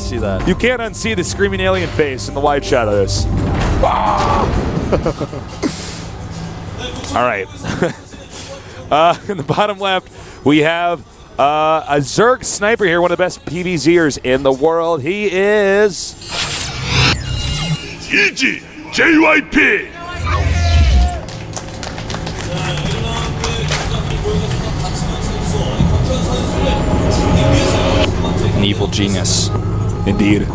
see that. You can't unsee the screaming alien face in the wide shot of this. All right. In the bottom left, we have a Zerg sniper here, one of the best PvZers in the world. He is... JYP! An evil genius. Indeed.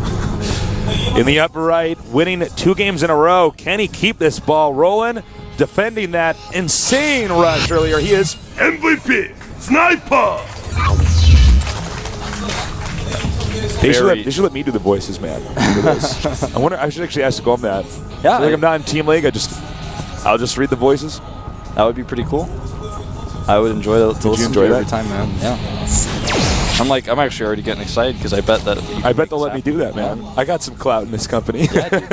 In the upper right, winning 2 games in a row. Can he keep this ball rolling? Defending that insane rush earlier. He is MVP Sniper! They should let me do the voices, man. I wonder. I should actually ask Gom that. Yeah. Like I'm not in Team League. I'll just read the voices. That would be pretty cool. I would enjoy to listen to it every time, man. Yeah. I'm actually already getting excited because I bet they'll let me do that, man. I got some clout in this company. Yeah,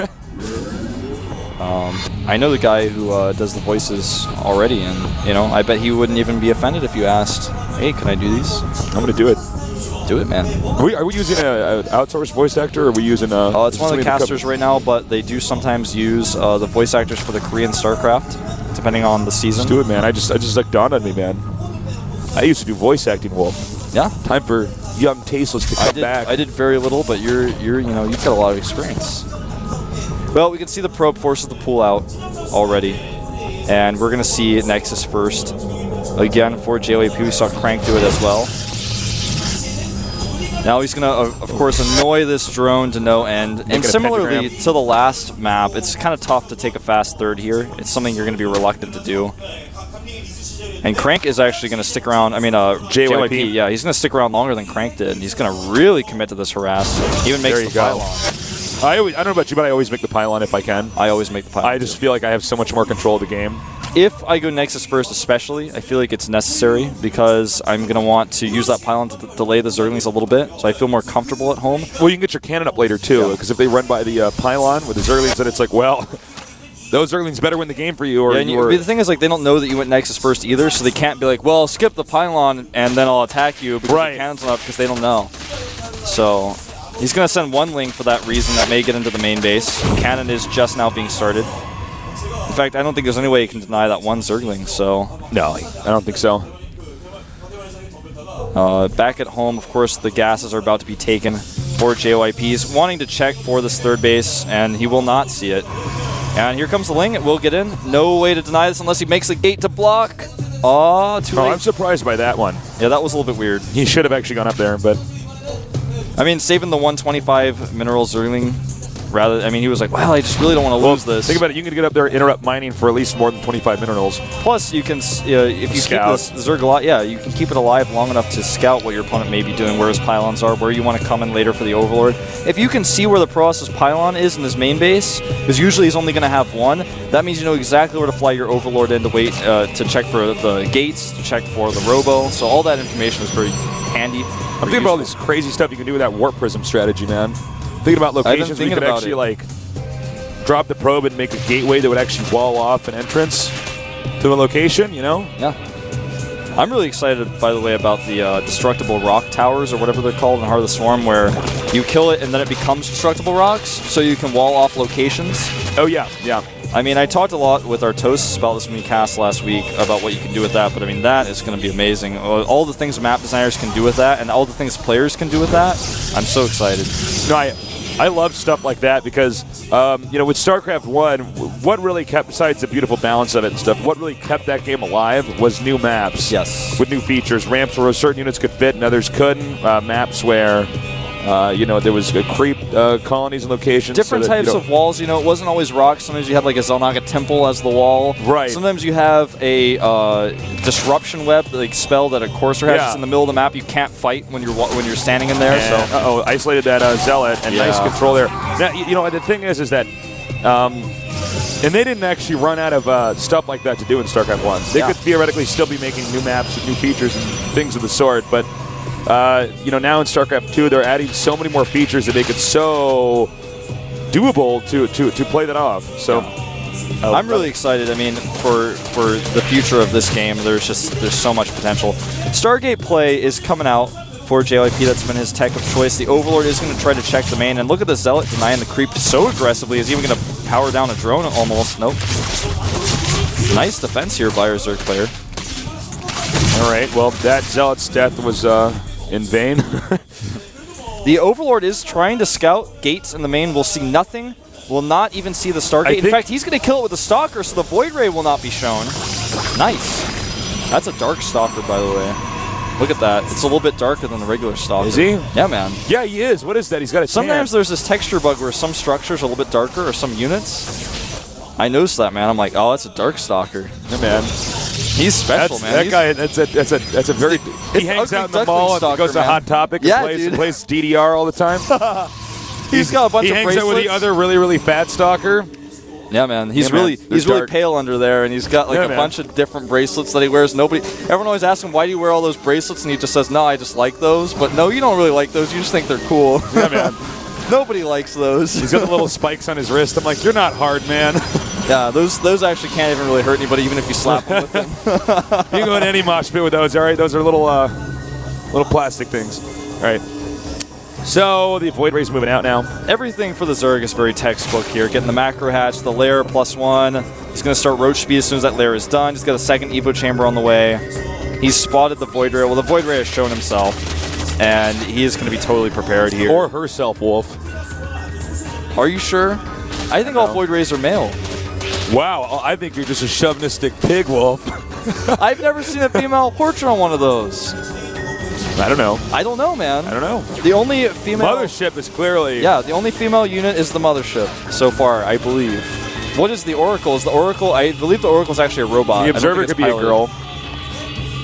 I know the guy who does the voices already, and I bet he wouldn't even be offended if you asked, "Hey, can I do these?" I'm gonna do it. Do it, man. Are we using an outsourced voice actor, or are we using a... Oh, it's one of the casters right now, but they do sometimes use the voice actors for the Korean StarCraft, depending on the season. Let's do it, man. I just like dawned on me, man. I used to do voice acting, Wolf. Yeah. Time for young Tasteless to come back. I did very little, but you've got a lot of experience. Well, we can see the probe forces the pool out already, and we're gonna see Nexus first. Again, for JYP, we saw Crank do it as well. Now he's going to, of course, annoy this drone to no end. And similarly to the last map, it's kind of tough to take a fast third here. It's something you're going to be reluctant to do. And Crank is actually going to stick around. I mean, JYP, yeah, he's going to stick around longer than Crank did. And he's going to really commit to this harass. He even makes the pylon. I don't know about you, but I always make the pylon if I can. I always make the pylon. I just feel like I have so much more control of the game. If I go Nexus first especially, I feel like it's necessary because I'm going to want to use that pylon to delay the Zerglings a little bit, so I feel more comfortable at home. Well, you can get your cannon up later too, because if they run by the pylon with the Zerglings, then it's like, well, those Zerglings better win the game for you. Or the thing is, like, they don't know that you went Nexus first either, so they can't be like, well, skip the pylon and then I'll attack you because the cannon's not up, because they don't know. So he's going to send one link for that reason that may get into the main base. Cannon is just now being started. In fact, I don't think there's any way you can deny that one Zergling, so... No, I don't think so. Back at home, of course, the gases are about to be taken for JYP. He's wanting to check for this third base, and he will not see it. And here comes the Ling. It will get in. No way to deny this unless he makes the gate to block. Oh, too late. I'm surprised by that one. Yeah, that was a little bit weird. He should have actually gone up there, but... I mean, saving the 125 mineral Zergling... he was like, well, I just really don't want to lose this. Think about it. You can get up there and interrupt mining for at least more than 25 minerals. Plus, you can, if you keep this Zerg alive, you can keep it alive long enough to scout what your opponent may be doing, where his pylons are, where you want to come in later for the Overlord. If you can see where the Protoss' pylon is in his main base, because usually he's only going to have one, that means you know exactly where to fly your Overlord in to wait to check for the gates, to check for the Robo. So all that information is very handy. I'm thinking about all this crazy stuff you can do with that Warp Prism strategy, man. Thinking about locations where you could actually drop the probe and make a gateway that would actually wall off an entrance to a location, Yeah. I'm really excited, by the way, about the destructible rock towers, or whatever they're called in Heart of the Swarm, where you kill it and then it becomes destructible rocks, so you can wall off locations. Oh, yeah, yeah. I mean, I talked a lot with our toasts about this when we cast last week about what you can do with that, but I mean, that is going to be amazing. All the things map designers can do with that, and all the things players can do with that, I'm so excited. No, I love stuff like that because, with StarCraft 1, what really kept, besides the beautiful balance of it and stuff, what really kept that game alive was new maps. Yes. With new features. Ramps where certain units could fit and others couldn't. Maps where... there was creep colonies and locations. Different types of walls. It wasn't always rocks. Sometimes you had like a Zelnaga temple as the wall. Right. Sometimes you have a disruption web, like spell that a Courser has in the middle of the map. You can't fight when you're standing in there. And, isolated that Zealot and nice control there. Now, the thing is that. And they didn't actually run out of stuff like that to do in StarCraft 1. They could theoretically still be making new maps with new features and things of the sort, but. Now in StarCraft 2, they're adding so many more features that make it so doable to play that off. So I'm really excited. I mean, for the future of this game, there's so much potential. Stargate Play is coming out for JYP. That's been his tech of choice. The Overlord is going to try to check the main. And look at the Zealot denying the creep so aggressively. He's even going to power down a drone almost. Nope. Nice defense here by our Zerg player. All right, well, that Zealot's death was in vain. The Overlord is trying to scout gates in the main. We'll see nothing. Will not even see the Stargate. In fact, he's going to kill it with the Stalker, so the Void Ray will not be shown. Nice. That's a Dark Stalker, by the way. Look at that. It's a little bit darker than the regular Stalker. Is he? Yeah, man. Yeah, he is. What is that? He's got a Sometimes there's this texture bug where some structures are a little bit darker, or some units. I noticed that, man. I'm like, oh, that's a Dark Stalker. Yeah, man. He's special, man. That guy, that's a very... He hangs out in the mall and goes to Hot Topic and plays DDR all the time. He's got a bunch of bracelets. He hangs out with the other really, really fat stalker. Yeah, man. He's really pale under there, and he's got like a bunch of different bracelets that he wears. Everyone always asks him, why do you wear all those bracelets? And he just says, no, I just like those. But no, you don't really like those. You just think they're cool. Yeah, man. Nobody likes those. He's got the little spikes on his wrist. I'm like, you're not hard, man. Yeah, those actually can't even really hurt anybody, even if you slap them with them. You can go in any mosh pit with those, all right? Those are little plastic things. All right. So the Void Ray's moving out now. Everything for the Zerg is very textbook here. Getting the macro hatch, the lair +1. He's going to start roach speed as soon as that lair is done. He's got a second Evo chamber on the way. He's spotted the Void Ray. Well, the Void Ray has shown himself, and he is going to be totally prepared here. Or herself, Wolf. Are you sure? I think all Void Rays are male. Wow, I think you're just a chauvinistic pig, Wolf. I've never seen a female portrait on one of those. I don't know. I don't know, man. I don't know. The only female... Mothership is clearly... Yeah, the only female unit is the Mothership so far, I believe. What is the Oracle? Is the Oracle... I believe the Oracle is actually a robot. The Observer could be a girl.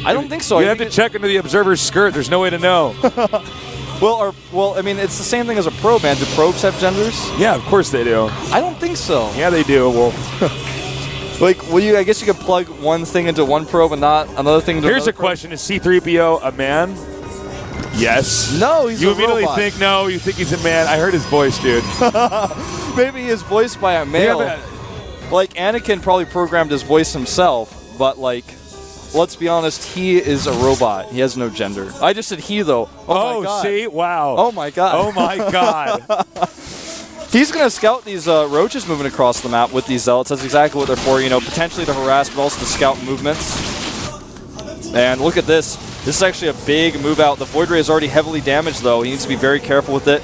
I don't think so. You have to check into the Observer's skirt. There's no way to know. Well, I mean, it's the same thing as a probe, man. Do probes have genders? Yeah, of course they do. I don't think so. Yeah, they do, Wolf. Like, I guess you could plug one thing into one probe and not another thing into Here's a question. Is C-3PO a man? Yes. No, he's a robot. You immediately think no. You think he's a man. I heard his voice, dude. Maybe he is voiced by a male. Like, Anakin probably programmed his voice himself, but, like, let's be honest, he is a robot. He has no gender. I just said he, though. Oh my God. See? Wow. Oh, my God. Oh, my God. He's going to scout these roaches moving across the map with these Zealots. That's exactly what they're for, potentially to harass, but also to scout movements. And look at this. This is actually a big move out. The Void Ray is already heavily damaged, though. He needs to be very careful with it.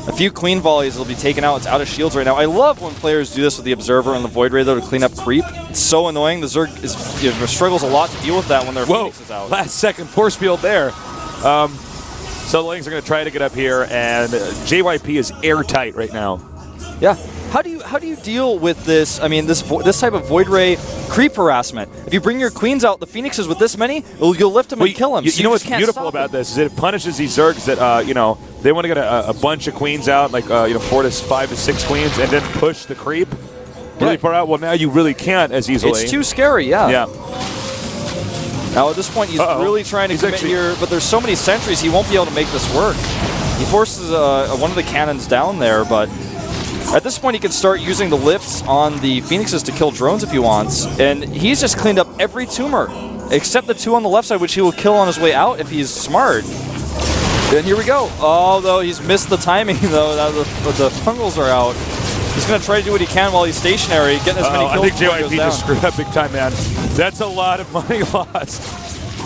A few clean volleys will be taken out. It's out of shields right now. I love when players do this with the Observer and the Void Ray, though, to clean up creep. It's so annoying. The Zerg struggles a lot to deal with that when their Phoenix is out. Last second force field there. So the Lings are going to try to get up here, and JYP is airtight right now. Yeah. How do you deal with this? I mean, this type of Void Ray creep harassment. If you bring your queens out, the Phoenixes with this many, you'll lift them and kill them. You know what's beautiful about this is it punishes these Zergs that they want to get a bunch of queens out, like 4 to 5 to 6 queens, and then push the creep really far out. Well, now you really can't as easily. It's too scary. Yeah. Yeah. Now at this point, he's really trying to commit here, but there's so many sentries, he won't be able to make this work. He forces one of the cannons down there, but at this point, he can start using the lifts on the Phoenixes to kill drones if he wants. And he's just cleaned up every tumor, except the 2 on the left side, which he will kill on his way out if he's smart. And here we go. Although he's missed the timing, though. The fungals are out. He's going to try to do what he can while he's stationary, getting as many kills. I think JYP just screwed up big time, man. That's a lot of money lost.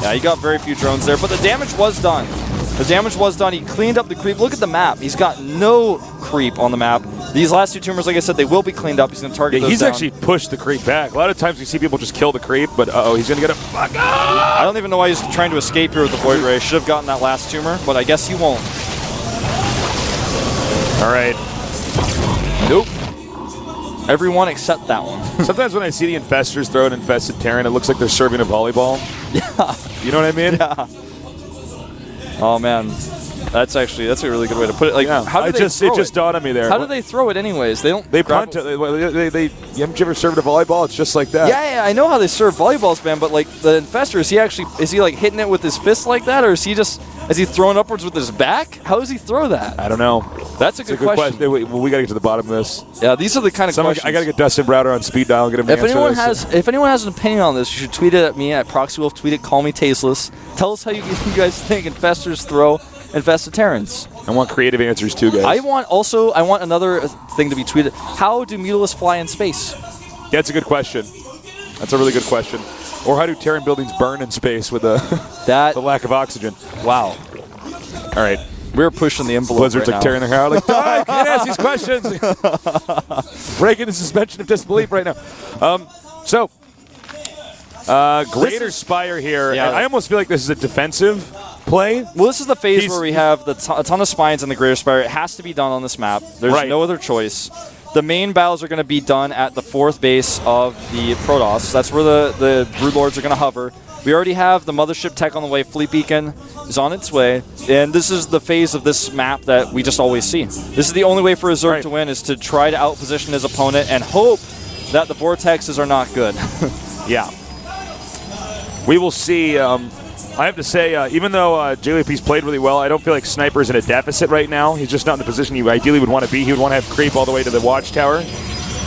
Yeah, he got very few drones there, but the damage was done. The damage was done. He cleaned up the creep. Look at the map. He's got no creep on the map. These last 2 tumors, like I said, they will be cleaned up. He's going to target those down. Actually pushed the creep back. A lot of times we see people just kill the creep, but he's going to get a fuck up. I don't even know why he's trying to escape here with the Void Ray. Should have gotten that last tumor, but I guess he won't. All right. Nope. Everyone except that one. Sometimes when I see the Infestors throw an Infested Terran, it looks like they're serving a volleyball. Yeah. You know what I mean? Yeah. Oh, man. That's a really good way to put it. Like, how do they throw it? It just dawned on me there. How do they throw it anyways? They don't. They punt it. Haven't you ever served a volleyball? It's just like that. Yeah, I know how they serve volleyballs, man. But like the Infestor, is he like hitting it with his fist like that, or is he throwing upwards with his back? How does he throw that? I don't know. That's a good question. We got to get to the bottom of this. Yeah, these are the kind of questions. I got to get Dustin Browder on speed dial and get him to answer this. If anyone has an opinion on this, you should tweet it at me at ProxyWolf. Tweet it, call me tasteless. Tell us how you guys think Infestors throw Infested Terrans. I want creative answers too, guys. I want another thing to be tweeted. How do Mutalisks fly in space? That's a good question. That's a really good question. Or how do Terran buildings burn in space with the lack of oxygen? Wow. All right. We're pushing the envelope Blizzard's right like now. tearing their hair out. Like, I can't ask these questions. Breaking the suspension of disbelief right now. Greater Spire here. Yeah. I almost feel like this is a defensive play. Well, this is the phase where we have a ton of spines in the Greater Spire. It has to be done on this map. There's no other choice. The main battles are going to be done at the 4th base of the Protoss. That's where the Broodlords are going to hover. We already have the Mothership tech on the way. Fleet Beacon is on its way. And this is the phase of this map that we just always see. This is the only way for a Zerg to win, is to try to outposition his opponent and hope that the Vortexes are not good. Yeah. We will see. I have to say, even though JYP's played really well, I don't feel like Sniper's in a deficit right now. He's just not in the position he ideally would want to be. He would want to have creep all the way to the watchtower.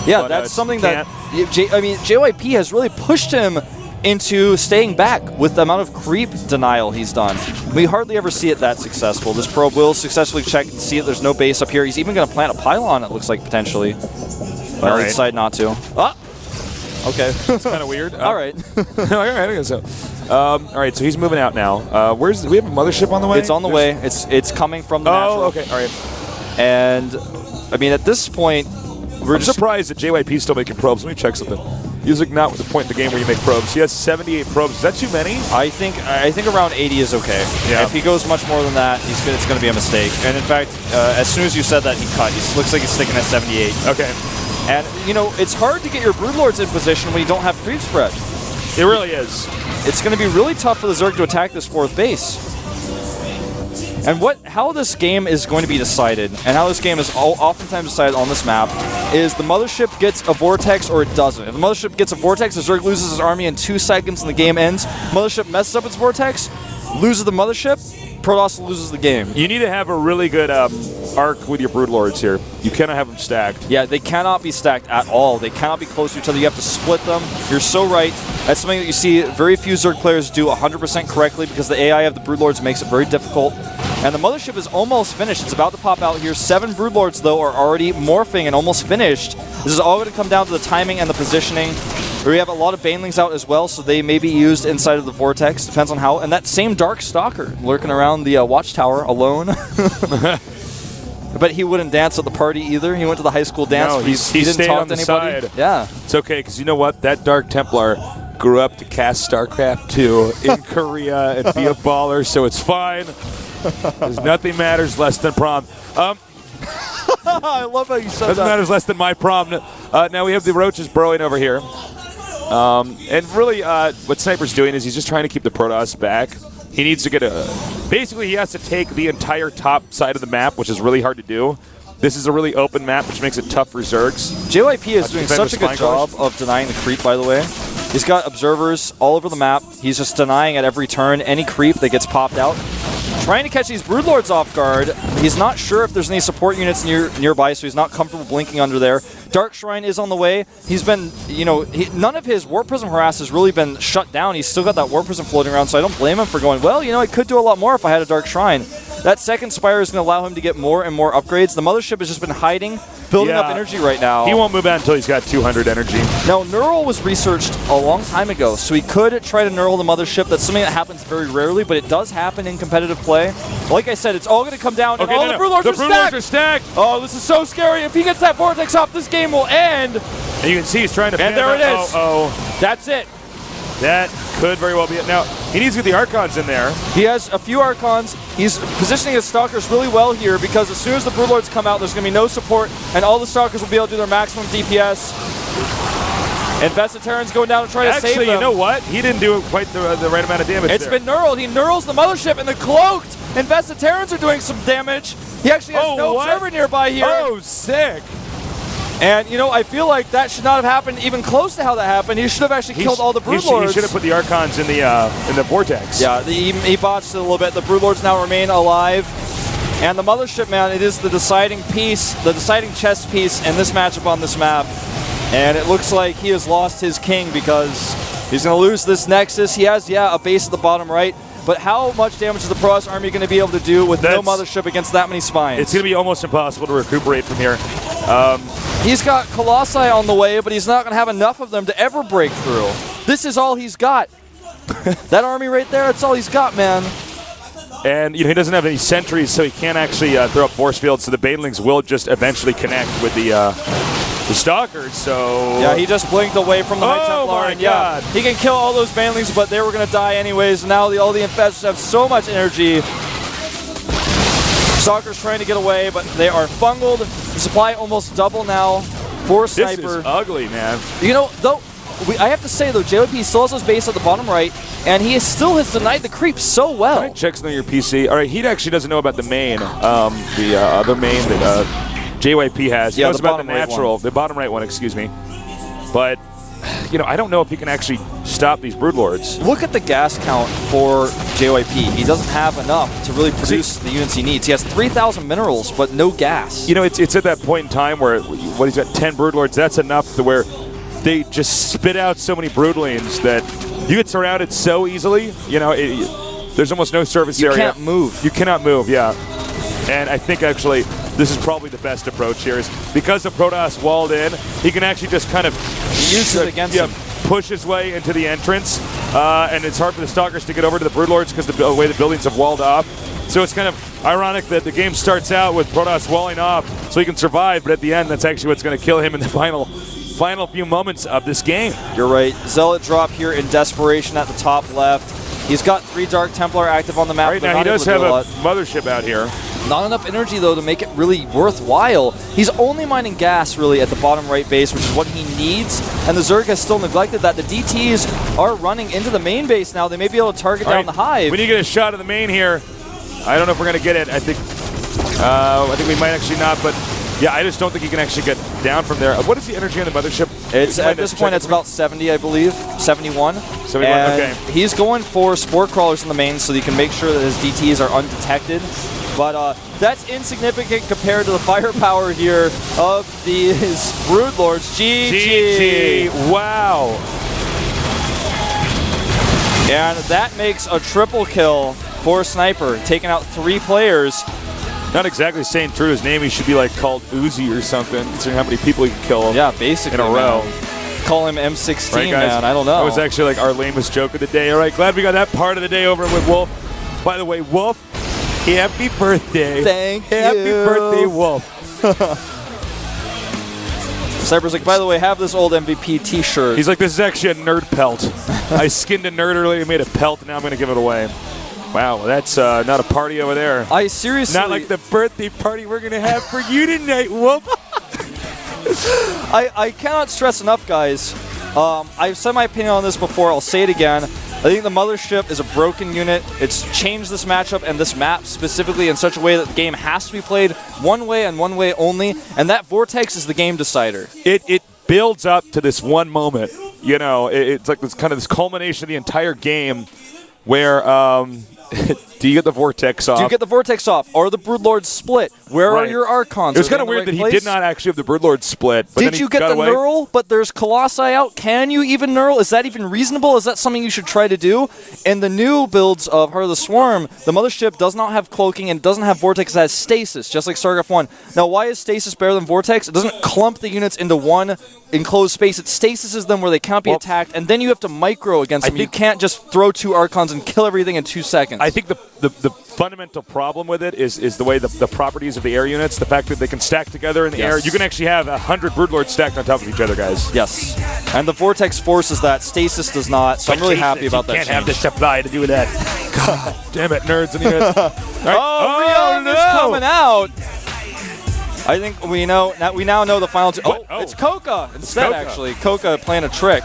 Yeah, but, that's something that JYP has really pushed him into staying back with the amount of creep denial he's done. We hardly ever see it that successful. This probe will successfully check and see that there's no base up here. He's even going to plant a pylon, it looks like, potentially. But I decide not to. Ah! Okay. That's kind of weird. All right. All right, I guess so. All right, so he's moving out now. Do we have a Mothership on the way? It's on the way. It's coming from the natural. Oh, okay. All right. And, I mean, at this point, I'm surprised that JYP's still making probes. Let me check something. He's like not with the point in the game where you make probes. He has 78 probes. Is that too many? I think around 80 is okay. Yeah. If he goes much more than that, it's going to be a mistake. And in fact, as soon as you said that, he cut. He looks like he's sticking at 78. Okay. And it's hard to get your Broodlords in position when you don't have creep spread. It really is. It's going to be really tough for the Zerg to attack this 4th base. And how this game is going to be decided, and how this game is oftentimes decided on this map, is the Mothership gets a Vortex or it doesn't. If the Mothership gets a Vortex, the Zerg loses his army in 2 seconds and the game ends. Mothership messes up its Vortex, loses the Mothership, Protoss loses the game. You need to have a really good arc with your Broodlords here. You cannot have them stacked. Yeah, they cannot be stacked at all. They cannot be close to each other. You have to split them. You're so right. That's something that you see very few Zerg players do 100% correctly, because the AI of the Broodlords makes it very difficult. And the Mothership is almost finished. It's about to pop out here. 7 Broodlords, though, are already morphing and almost finished. This is all going to come down to the timing and the positioning. We have a lot of Banelings out as well, so they may be used inside of the Vortex. Depends on how. And that same Dark Stalker lurking around the watchtower alone. But he wouldn't dance at the party either. He went to the high school dance. No, he didn't stayed talk on to the anybody. side. Yeah. It's okay, because you know what? That Dark Templar grew up to cast StarCraft 2 in Korea and be a baller, so it's fine. Because nothing matters less than prom. I love how you said Doesn't matter less than my prom. Now we have the roaches burrowing over here. And really, what Sniper's doing is he's just trying to keep the Protoss back. He needs to get basically, he has to take the entire top side of the map, which is really hard to do. This is a really open map, which makes it tough for Zergs. JYP is doing such a good job of denying the creep, by the way. He's got observers all over the map. He's just denying at every turn any creep that gets popped out. Trying to catch these Broodlords off guard. He's not sure if there's any support units nearby, so he's not comfortable blinking under there. Dark Shrine is on the way. He's been, none of his Warp Prism harass has really been shut down. He's still got that Warp Prism floating around, so I don't blame him for going, well, I could do a lot more if I had a Dark Shrine. That second Spire is going to allow him to get more and more upgrades. The Mothership has just been hiding, building up energy right now. He won't move out until he's got 200 energy. Now, Neural was researched a long time ago, so he could try to Neural the Mothership. That's something that happens very rarely, but it does happen in competitive play. Like I said, it's all going to come down, and all the Broodlords are stacked. Oh, this is so scary. If he gets that Vortex off, this game will end. And you can see he's trying to... And there it is. That's it. That could very well be it. Now, he needs to get the Archons in there. He has a few Archons. He's positioning his Stalkers really well here, because as soon as the Broodlords come out, there's going to be no support, and all the Stalkers will be able to do their maximum DPS. Infested Terrans going down to try to save them. Actually, you know what? He didn't do quite the right amount of damage. It's been Neuraled. He Neurals the Mothership, and the Cloaked Infested Terrans are doing some damage. He actually has no observer nearby here. Oh, sick. And, I feel like that should not have happened even close to how that happened. He should have actually killed all the Broodlords. He should have put the Archons in the Vortex. Yeah, he botched it a little bit. The Broodlords now remain alive. And the Mothership, man, it is the deciding piece, the deciding chess piece in this matchup on this map. And it looks like he has lost his king because he's going to lose this Nexus. He has, a base at the bottom right. But how much damage is the Protoss army going to be able to do with no Mothership against that many spines? It's going to be almost impossible to recuperate from here. He's got Colossi on the way, but he's not going to have enough of them to ever break through. This is all he's got. That army right there, that's all he's got, man. And he doesn't have any sentries, so he can't actually throw up force fields, so the Banelings will just eventually connect with the Stalkers, so... Yeah, he just blinked away from the High Templar, and he can kill all those Banelings, but they were going to die anyways. Now all the Infests have so much energy. Stalkers trying to get away, but they are fungled. The supply almost double now for Sniper. This is ugly, man. Though, I have to say, though, JYP still has his base at the bottom right, and he still has denied the creep so well. Can I check something on your PC? All right, he actually doesn't know about the main, the other main that JYP has. He knows about the natural, the bottom right one, excuse me. But, I don't know if he can actually stop these Broodlords. Look at the gas count for JYP. He doesn't have enough to really produce the units he needs. He has 3,000 minerals, but no gas. It's at that point in time where he's got 10 Broodlords. That's enough to where they just spit out so many Broodlings that you get surrounded so easily. There's almost no surface area. You can't move. You cannot move, yeah. And I think actually this is probably the best approach here is because the Protoss walled in, he can actually just kind of use it against him. Push his way into the entrance, and it's hard for the Stalkers to get over to the Broodlords because the way the buildings have walled off. So it's kind of ironic that the game starts out with Protoss walling off so he can survive, but at the end, that's actually what's going to kill him in the final few moments of this game. You're right. Zealot drop here in desperation at the top left. He's got 3 Dark Templar active on the map. Right now, he does have a Mothership out here. Not enough energy, though, to make it really worthwhile. He's only mining gas, really, at the bottom right base, which is what he needs. And the Zerg has still neglected that. The DTs are running into the main base now. They may be able to target down the Hive. We need to get a shot of the main here. I don't know if we're going to get it. I think we might actually not, but yeah, I just don't think he can actually get down from there. What is the energy on the Mothership? It's at this point, it's about 70, I believe. 71. 71, and okay. He's going for Spore Crawlers in the main so he can make sure that his DTs are undetected. But that's insignificant compared to the firepower here of these Broodlords. GG. Wow. And that makes a triple kill for Sniper, taking out 3 players. Not exactly saying true to his name. He should be like called Uzi or something, considering how many people he can kill. Yeah, basically in a row. Call him M16, right, guys? Man. I don't know. That was actually like our lamest joke of the day. All right, glad we got that part of the day over with Wolf. By the way, Wolf, happy birthday. Thank you. Happy birthday, Wolf. Sniper's like, by the way, have this old MVP t-shirt. He's like, this is actually a nerd pelt. I skinned a nerd earlier, made a pelt, and now I'm going to give it away. Wow, that's not a party over there. I seriously... Not like the birthday party we're going to have for you tonight, Wolf. I cannot stress enough, guys. I've said my opinion on this before. I'll say it again. I think the Mothership is a broken unit. It's changed this matchup and this map specifically in such a way that the game has to be played one way and one way only, and that Vortex is the game decider. It builds up to this one moment. It's like this kind of this culmination of the entire game where... do you get the Vortex off? Do you get the Vortex off? Are the Broodlords split? Where are your Archons? It was kind of weird that he did not actually have the Broodlord split. But did you get the Neural, but there's Colossi out? Can you even Neural? Is that even reasonable? Is that something you should try to do? In the new builds of Heart of the Swarm, the Mothership does not have cloaking and doesn't have Vortex. It has Stasis, just like StarCraft 1. Now, why is Stasis better than Vortex? It doesn't clump the units into one enclosed space. It stasises them where they can't be attacked, and then you have to micro against them. You can't just throw 2 Archons and kill everything in 2 seconds. I think the fundamental problem with it is the way the properties of the air units, the fact that they can stack together in the air. You can actually have 100 Broodlords stacked on top of each other, guys. Yes. And the Vortex forces that. Stasis does not, so I'm really happy about that. You can't have the supply to do that. God damn it, nerds. Rion is coming out. I think we now know the final two. It's Coca instead, actually. Coca playing a trick.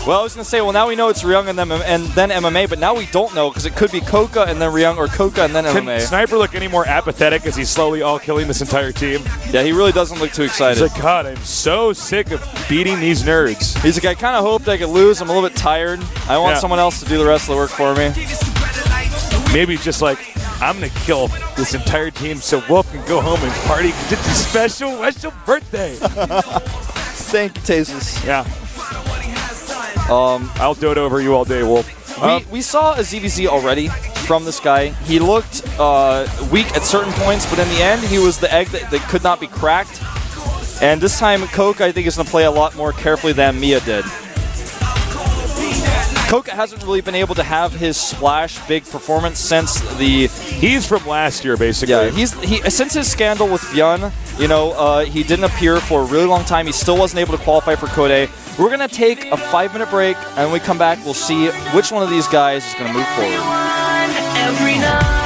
Well, I was going to say, now we know it's Ryung and then MMA, but now we don't know because it could be Coca and then Ryung or Coca and then MMA. Can Sniper look any more apathetic as he's slowly all killing this entire team? Yeah, he really doesn't look too excited. He's like, God, I'm so sick of beating these nerds. He's like, I kind of hoped I could lose. I'm a little bit tired. I want someone else to do the rest of the work for me. Maybe just like I'm going to kill this entire team so Wolf can go home and party because it's his special birthday. Thank you, Tazes. Yeah. I'll dote over you all day, Wolf. We saw a ZVZ already from this guy. He looked weak at certain points, but in the end, he was the egg that could not be cracked. And this time, Coke, I think, is going to play a lot more carefully than Mia did. Coke hasn't really been able to have his splash big performance since the... He's from last year, basically. Yeah, since his scandal with Vyun, he didn't appear for a really long time. He still wasn't able to qualify for Code. We're going to take a 5-minute break, and when we come back, we'll see which one of these guys is going to move forward. Every night.